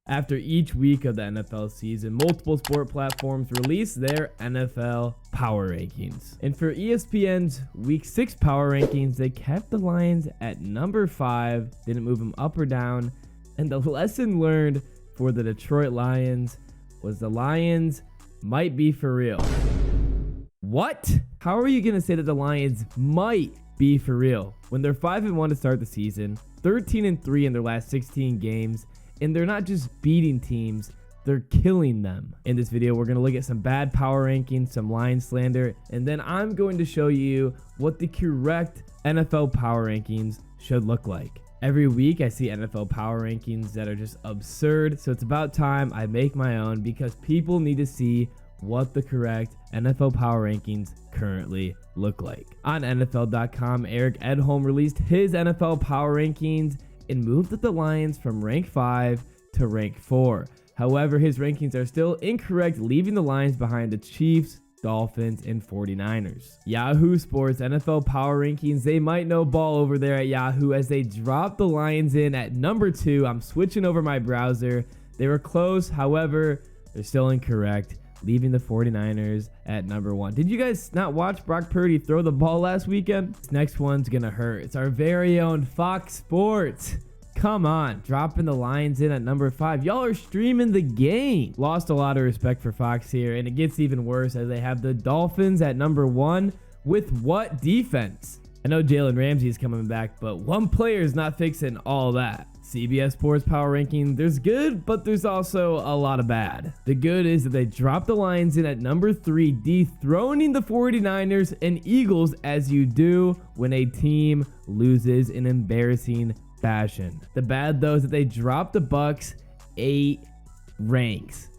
After each week of the NFL season, multiple sport platforms release their NFL power rankings. And for ESPN's Week 6 power rankings, they kept the Lions at number 5, didn't move them up or down. And the lesson learned for the Detroit Lions was the Lions might be for real. What? How are you going to say that the Lions might be for real when they're 5-1 to start the season, 13-3 in their last 16 games, and they're not just beating teams, they're killing them? In this video, we're going to look at some bad power rankings, some Lions slander, and then I'm going to show you what the correct NFL power rankings should look like. Every week, I see NFL power rankings that are just absurd, so it's about time I make my own because people need to see what the correct NFL power rankings currently look like. On NFL.com, Eric Edholm released his NFL power rankings and moved up the Lions from rank 5 to rank 4. However, his rankings are still incorrect, leaving the Lions behind the Chiefs, Dolphins, and 49ers. Yahoo Sports NFL power rankings, they might know ball over there at Yahoo as they dropped the Lions in at number 2. I'm switching over my browser. They were close, however, they're still incorrect, leaving the 49ers at number 1. Did you guys not watch Brock Purdy throw the ball last weekend? This next one's gonna hurt. It's our very own Fox Sports. Come on, dropping the Lions in at number 5. Y'all are streaming the game. Lost a lot of respect for Fox here, and it gets even worse as they have the Dolphins at number 1 with what defense? I know Jalen Ramsey is coming back, but one player is not fixing all that. CBS Sports power ranking, there's good, but there's also a lot of bad. The good is that they dropped the Lions in at number 3, dethroning the 49ers and Eagles as you do when a team loses in embarrassing fashion. The bad, though, is that they dropped the Bucks 8 ranks.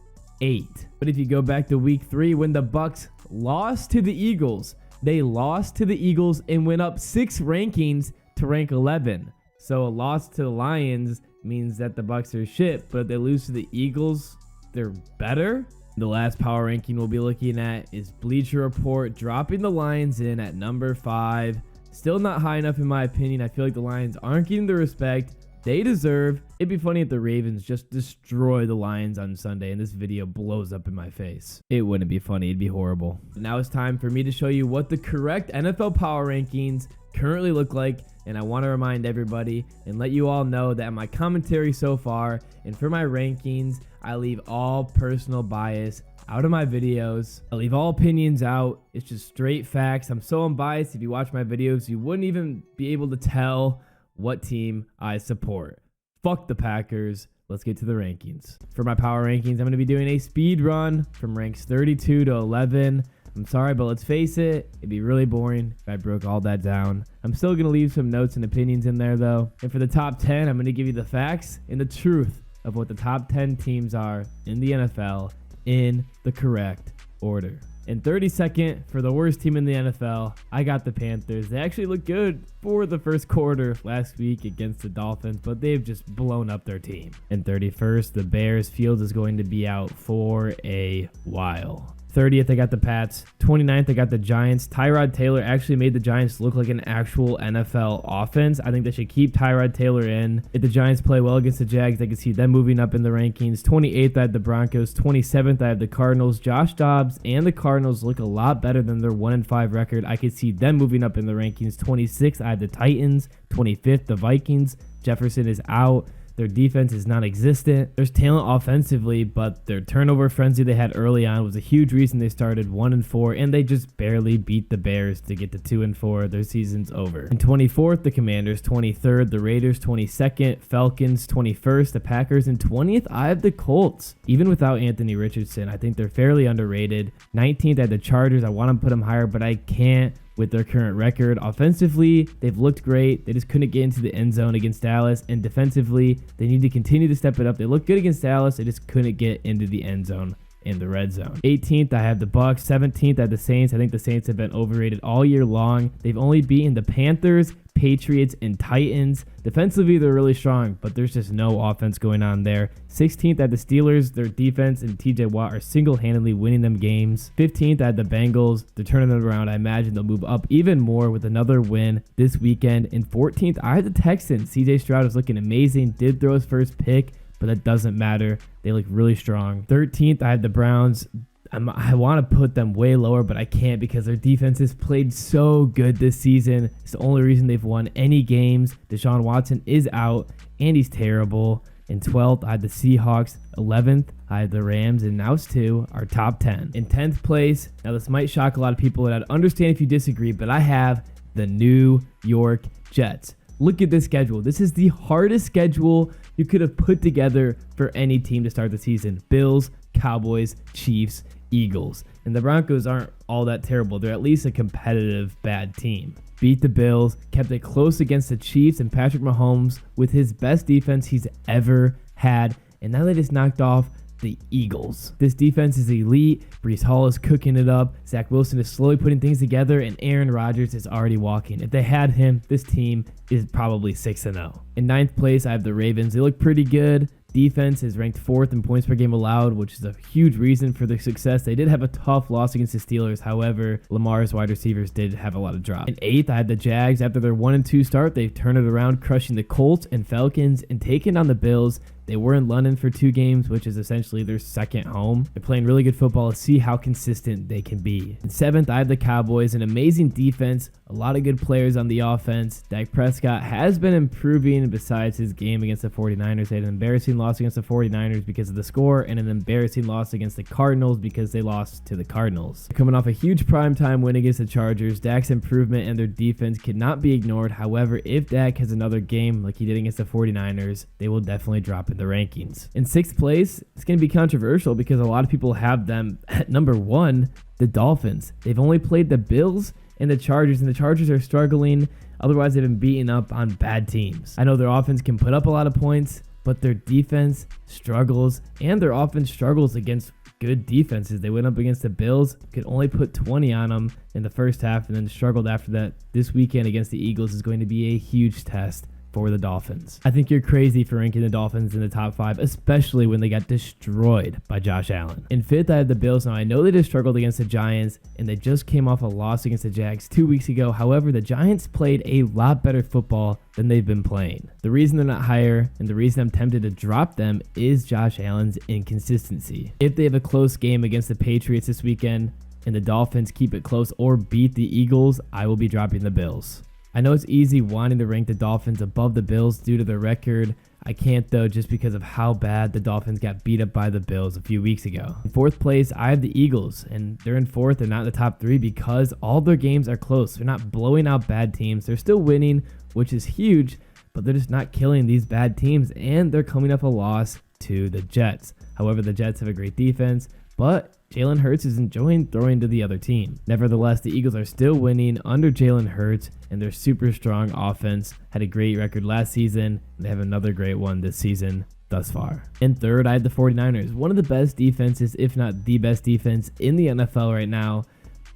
8. But if you go back to week 3 when the Bucks lost to the Eagles, they lost to the Eagles and went up 6 rankings to rank 11. So a loss to the Lions means that the Bucks are shit, but if they lose to the Eagles, they're better. The last power ranking we'll be looking at is Bleacher Report, dropping the Lions in at number 5. Still not high enough in my opinion. I feel like the Lions aren't getting the respect they deserve. It'd be funny if the Ravens just destroy the Lions on Sunday and this video blows up in my face. It wouldn't be funny, it'd be horrible. Now it's time for me to show you what the correct NFL power rankings currently look like, and I want to remind everybody and let you all know that in my commentary so far and for my rankings, I leave all personal bias out of my videos. I leave all opinions out. It's just straight facts. I'm so unbiased. If you watch my videos, you wouldn't even be able to tell what team I support. Fuck the Packers. Let's get to the rankings. For my power rankings, I'm going to be doing a speed run from ranks 32 to 11. I'm sorry, but let's face it, it'd be really boring if I broke all that down. I'm still going to leave some notes and opinions in there, though. And for the top 10, I'm going to give you the facts and the truth of what the top 10 teams are in the NFL in the correct order. And 32nd, for the worst team in the NFL, I got the Panthers. They actually looked good for the first quarter last week against the Dolphins, but they've just blown up their team. And 31st, the Bears. Fields is going to be out for a while. 30th, I got the Pats. 29th, I got the Giants. Tyrod Taylor actually made the Giants look like an actual NFL offense. I think they should keep Tyrod Taylor in. If the Giants play well against the Jags, I can see them moving up in the rankings. 28th, I have the Broncos. 27th, I have the Cardinals. Josh Dobbs and the Cardinals look a lot better than their 1-5 record. I could see them moving up in the rankings. 26th, I have the Titans. 25th, the Vikings. Jefferson is out. Their defense is non-existent. There's talent offensively, but their turnover frenzy they had early on was a huge reason they started 1-4, and they just barely beat the Bears to get to 2-4. Their season's over. And 24th, the Commanders. 23rd, the Raiders. 22nd, Falcons. 21st, the Packers. And 20th, I have the Colts. Even without Anthony Richardson, I think they're fairly underrated. 19th, I had the Chargers. I want to put them higher, but I can't with their current record. Offensively, they've looked great. They just couldn't get into the end zone against Dallas. And defensively, they need to continue to step it up. They looked good against Dallas. They just couldn't get into the end zone in the red zone. 18th, I have the Bucks. 17th, I have the Saints. I think the Saints have been overrated all year long. They've only beaten the Panthers, Patriots, and Titans. Defensively, they're really strong, but there's just no offense going on there. 16th, I have the Steelers. Their defense and TJ Watt are single-handedly winning them games. 15th, I have the Bengals. They're turning them around. I imagine they'll move up even more with another win this weekend. And 14th, I have the Texans. CJ Stroud is looking amazing. Did throw his first pick, but that doesn't matter. They look really strong. 13th, I have the Browns. I want to put them way lower, but I can't because their defense has played so good this season. It's the only reason they've won any games. Deshaun Watson is out, and he's terrible. In 12th, I had the Seahawks. 11th, I had the Rams, and now it's 2, our top 10. In 10th place, now this might shock a lot of people, and I'd understand if you disagree, but I have the New York Jets. Look at this schedule. This is the hardest schedule you could have put together for any team to start the season. Bills, Cowboys, Chiefs, Eagles. And the Broncos aren't all that terrible. They're at least a competitive bad team. Beat the Bills, kept it close against the Chiefs, and Patrick Mahomes with his best defense he's ever had. And now they just knocked off the Eagles. This defense is elite. Breece Hall is cooking it up. Zach Wilson is slowly putting things together, and Aaron Rodgers is already walking. If they had him, this team is probably 6-0. In 9th place, I have the Ravens. They look pretty good. Defense is ranked 4th in points per game allowed, which is a huge reason for their success. They did have a tough loss against the Steelers. However, Lamar's wide receivers did have a lot of drops. In 8th, I had the Jags. After their 1-2 start, they've turned it around, crushing the Colts and Falcons and taking on the Bills. They were in London for 2 games, which is essentially their second home. They're playing really good football. Let's see how consistent they can be. In 7th, I have the Cowboys, an amazing defense, a lot of good players on the offense. Dak Prescott has been improving besides his game against the 49ers. They had an embarrassing loss against the 49ers because of the score, and an embarrassing loss against the Cardinals because they lost to the Cardinals. Coming off a huge primetime win against the Chargers, Dak's improvement and their defense cannot be ignored. However, if Dak has another game like he did against the 49ers, they will definitely drop in the rankings. In 6th place, it's going to be controversial because a lot of people have them at number 1, the Dolphins. They've only played the Bills and the Chargers are struggling. Otherwise, they've been beaten up on bad teams. I know their offense can put up a lot of points, but their defense struggles, and their offense struggles against good defenses. They went up against the Bills, could only put 20 on them in the first half, and then struggled after that. This weekend against the Eagles is going to be a huge test for the Dolphins. I think you're crazy for ranking the Dolphins in the top 5, especially when they got destroyed by Josh Allen. In 5th, I had the Bills. Now, I know they just struggled against the Giants, and they just came off a loss against the Jags 2 weeks ago. However, the Giants played a lot better football than they've been playing. The reason they're not higher, and the reason I'm tempted to drop them, is Josh Allen's inconsistency. If they have a close game against the Patriots this weekend, and the Dolphins keep it close or beat the Eagles, I will be dropping the Bills. I know it's easy wanting to rank the Dolphins above the Bills due to their record. I can't though, just because of how bad the Dolphins got beat up by the Bills a few weeks ago. In 4th place, I have the Eagles, and they're in 4th. They're not in the top 3 because all their games are close. They're not blowing out bad teams. They're still winning, which is huge, but they're just not killing these bad teams, and they're coming off a loss to the Jets. However, the Jets have a great defense, but Jalen Hurts is enjoying throwing to the other team. Nevertheless, the Eagles are still winning under Jalen Hurts, and their super strong offense had a great record last season. They have another great one this season thus far. In 3rd, I had the 49ers, one of the best defenses, if not the best defense in the NFL right now.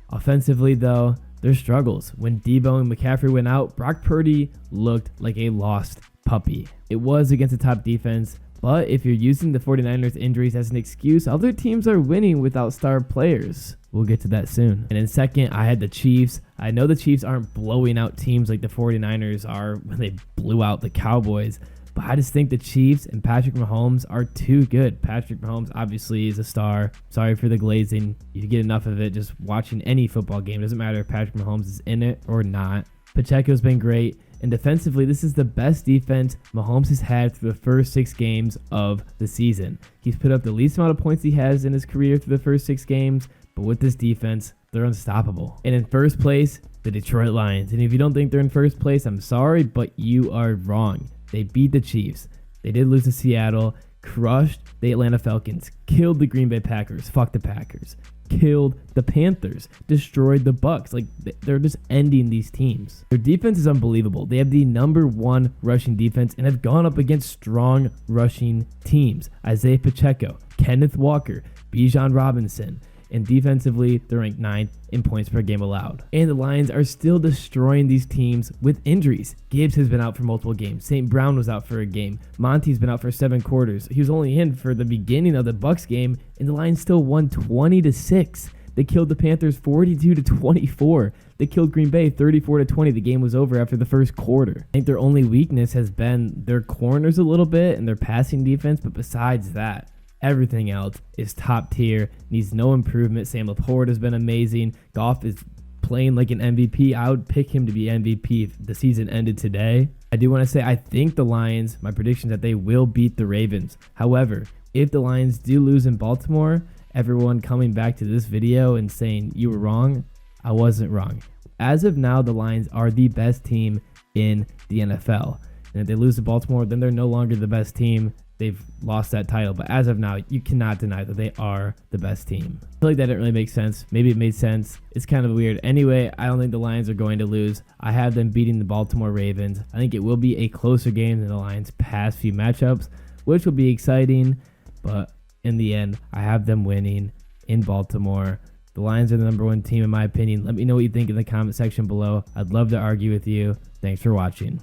Offensively, though, their struggles. When Debo and McCaffrey went out, Brock Purdy looked like a lost puppy. It was against a top defense, but if you're using the 49ers injuries as an excuse, other teams are winning without star players. We'll get to that soon. And in 2nd, I had the Chiefs. I know the Chiefs aren't blowing out teams like the 49ers are when they blew out the Cowboys, but I just think the Chiefs and Patrick Mahomes are too good. Patrick Mahomes obviously is a star. Sorry for the glazing. You get enough of it just watching any football game. It doesn't matter if Patrick Mahomes is in it or not. Pacheco's been great. And defensively, this is the best defense Mahomes has had through the first 6 games of the season. He's put up the least amount of points he has in his career through the first 6 games, but with this defense, they're unstoppable. And in 1st place, the Detroit Lions. And if you don't think they're in 1st place, I'm sorry, but you are wrong. They beat the Chiefs. They did lose to Seattle, crushed the Atlanta Falcons, killed the Green Bay Packers, fuck the Packers, killed the Panthers, destroyed the Bucks. Like, they're just ending these teams. Their defense is unbelievable. They have the number 1 rushing defense and have gone up against strong rushing teams. Isaiah Pacheco, Kenneth Walker, Bijan Robinson. And defensively, they're ranked 9th in points per game allowed. And the Lions are still destroying these teams with injuries. Gibbs has been out for multiple games. St. Brown was out for a game. Monty's been out for 7 quarters. He was only in for the beginning of the Bucks game, and the Lions still won 20-6. They killed the Panthers 42-24. They killed Green Bay 34-20. The game was over after the first quarter. I think their only weakness has been their corners a little bit and their passing defense, but besides that, everything else is top tier, needs no improvement. Sam Laporte has been amazing. Goff is playing like an MVP. I would pick him to be MVP if the season ended today. I do want to say I think the Lions, my prediction is that they will beat the Ravens. However, if the Lions do lose in Baltimore, everyone coming back to this video and saying you were wrong, I wasn't wrong. As of now, the Lions are the best team in the NFL. And if they lose to Baltimore, then they're no longer the best team. They've lost that title. But as of now, you cannot deny that they are the best team. I feel like that didn't really make sense. Maybe it made sense. It's kind of weird. Anyway, I don't think the Lions are going to lose. I have them beating the Baltimore Ravens. I think it will be a closer game than the Lions' past few matchups, which will be exciting. But in the end, I have them winning in Baltimore. The Lions are the number one team in my opinion. Let me know what you think in the comment section below. I'd love to argue with you. Thanks for watching.